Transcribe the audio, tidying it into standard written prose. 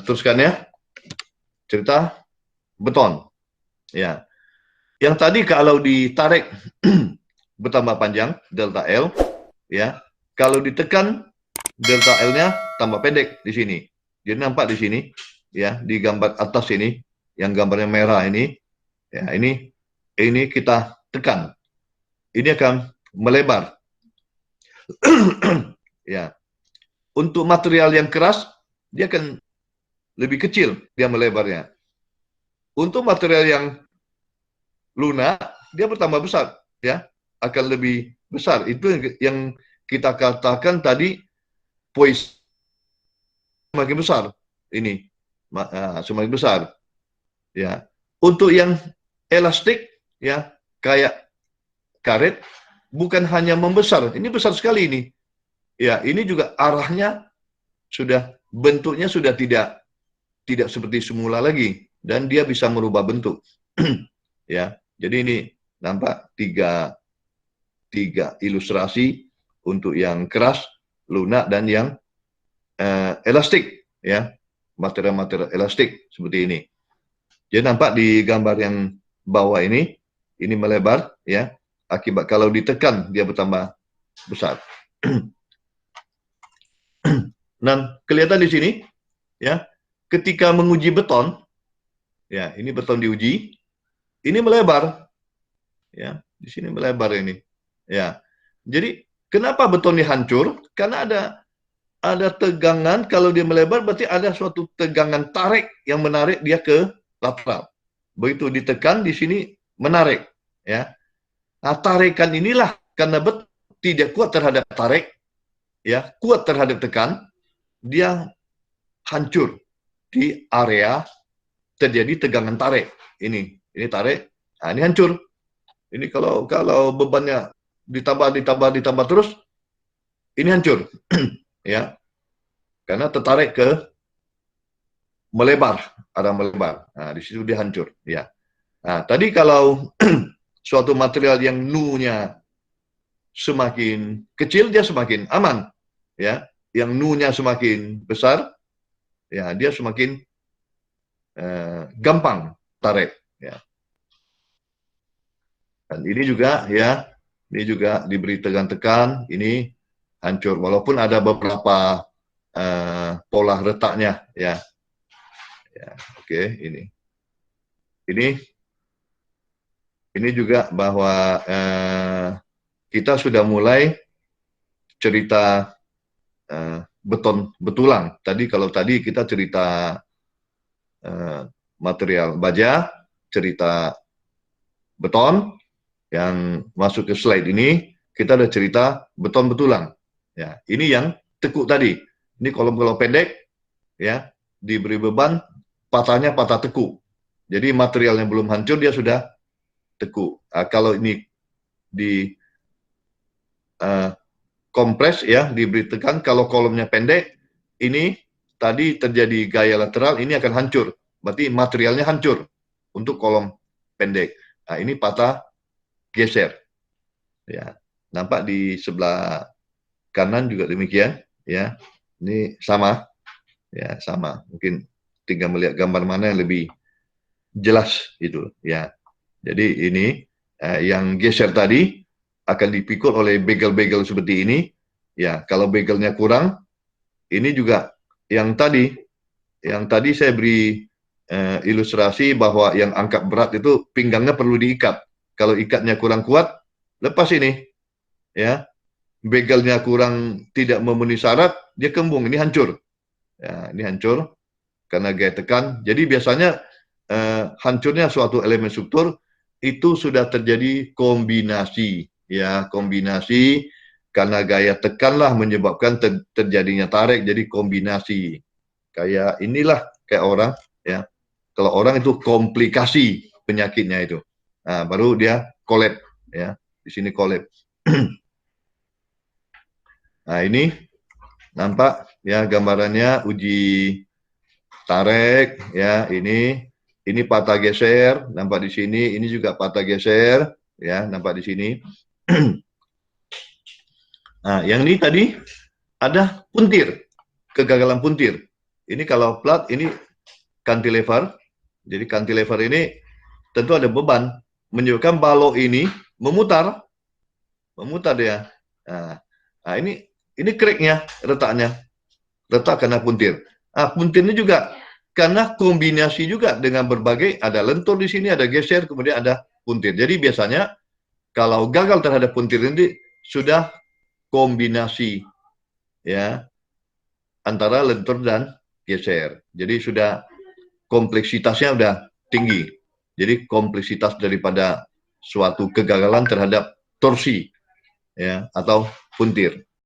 teruskan ya. Cerita beton. Ya. Yang tadi kalau ditarik bertambah panjang delta L, ya. Kalau ditekan delta L-nya tambah pendek di sini. Jadi nampak di sini, ya, di gambar atas ini, yang gambarnya merah ini, ya, ini kita tekan. Ini akan melebar. Ya. Untuk material yang keras, dia akan lebih kecil dia melebarnya. Untuk material yang lunak, dia bertambah besar, ya, akan lebih besar. Itu yang kita katakan tadi, Poise semakin besar ini, semakin besar. Ya, untuk yang elastik, ya, kayak karet, bukan hanya membesar, ini besar sekali ini. Ya, ini juga arahnya sudah, bentuknya sudah tidak seperti semula lagi, dan dia bisa merubah bentuk. Ya, jadi ini nampak tiga ilustrasi untuk yang keras, lunak, dan yang elastik, ya, material-material elastik seperti ini. Jadi nampak di gambar yang bawah ini melebar, ya, akibat kalau ditekan dia bertambah besar. Dan kelihatan di sini, ya, ketika menguji beton, ya, ini beton diuji, ini melebar, ya, di sini melebar ini, ya. Jadi kenapa beton ini hancur? Karena ada tegangan. Kalau dia melebar berarti ada suatu tegangan tarik yang menarik dia ke lateral. Begitu ditekan di sini menarik, ya. Nah, tarikan inilah karena beton tidak kuat terhadap tarik, ya, kuat terhadap tekan, dia hancur di area terjadi tegangan tarik. Ini tarik, nah, ini hancur. Ini kalau bebannya ditambah terus, ini hancur. Ya, karena tertarik ke melebar, arah melebar. Nah, di situ dia hancur. Ya. Nah, tadi kalau suatu material yang nu-nya semakin kecil, dia semakin aman. Ya, yang nu-nya semakin besar, ya, dia semakin gampang tarik. Ya. Dan ini juga, ya, ini juga diberi tekan-tekan, ini hancur. Walaupun ada beberapa pola retaknya, ya. Ya, oke, ini juga bahwa kita sudah mulai cerita beton betulang. Kalau tadi kita cerita material baja, cerita beton. Yang masuk ke slide ini, kita ada cerita beton betulang. Ya, ini yang tekuk tadi. Ini kolom-kolom pendek, ya, diberi beban, patahnya patah tekuk. Jadi material yang belum hancur dia sudah tekuk. Kalau ini di kompres, ya, diberi tekan, kalau kolomnya pendek, ini tadi terjadi gaya lateral, ini akan hancur. Berarti materialnya hancur untuk kolom pendek. Nah, ini patah geser. Ya, nampak di sebelah kanan juga demikian, ya. Ini sama, ya, sama. Mungkin tinggal melihat gambar mana yang lebih jelas itu, ya. Jadi ini yang geser tadi akan dipikul oleh begel-begel seperti ini, ya. Kalau begelnya kurang, ini juga yang tadi saya beri ilustrasi bahwa yang angkat berat itu pinggangnya perlu diikat. Kalau ikatnya kurang kuat, lepas ini, ya, begelnya kurang, tidak memenuhi syarat, dia kembung, ini hancur. Ya, ini hancur karena gaya tekan. Jadi biasanya hancurnya suatu elemen struktur itu sudah terjadi kombinasi, ya, kombinasi karena gaya tekanlah menyebabkan terjadinya tarik, jadi kombinasi. Kayak inilah, kayak orang, ya. Kalau orang itu komplikasi penyakitnya itu. Nah, baru dia collapse, ya. Di sini collapse. Nah, ini nampak, ya, gambarannya uji tarik, ya. Ini patah geser, nampak di sini. Ini juga patah geser, ya, nampak di sini. Nah, yang ini tadi ada puntir, kegagalan puntir, Ini kalau plat ini cantilever. Jadi cantilever ini tentu ada beban, menunjukkan balok ini memutar dia. Nah, ini cracknya, retak karena puntir. Puntir ini juga karena kombinasi juga dengan berbagai, ada lentur di sini, ada geser, kemudian ada puntir. Jadi biasanya kalau gagal terhadap puntir ini sudah kombinasi ya antara lentur dan geser. Jadi sudah kompleksitasnya sudah tinggi. Jadi kompleksitas daripada suatu kegagalan terhadap torsi ya atau puntir.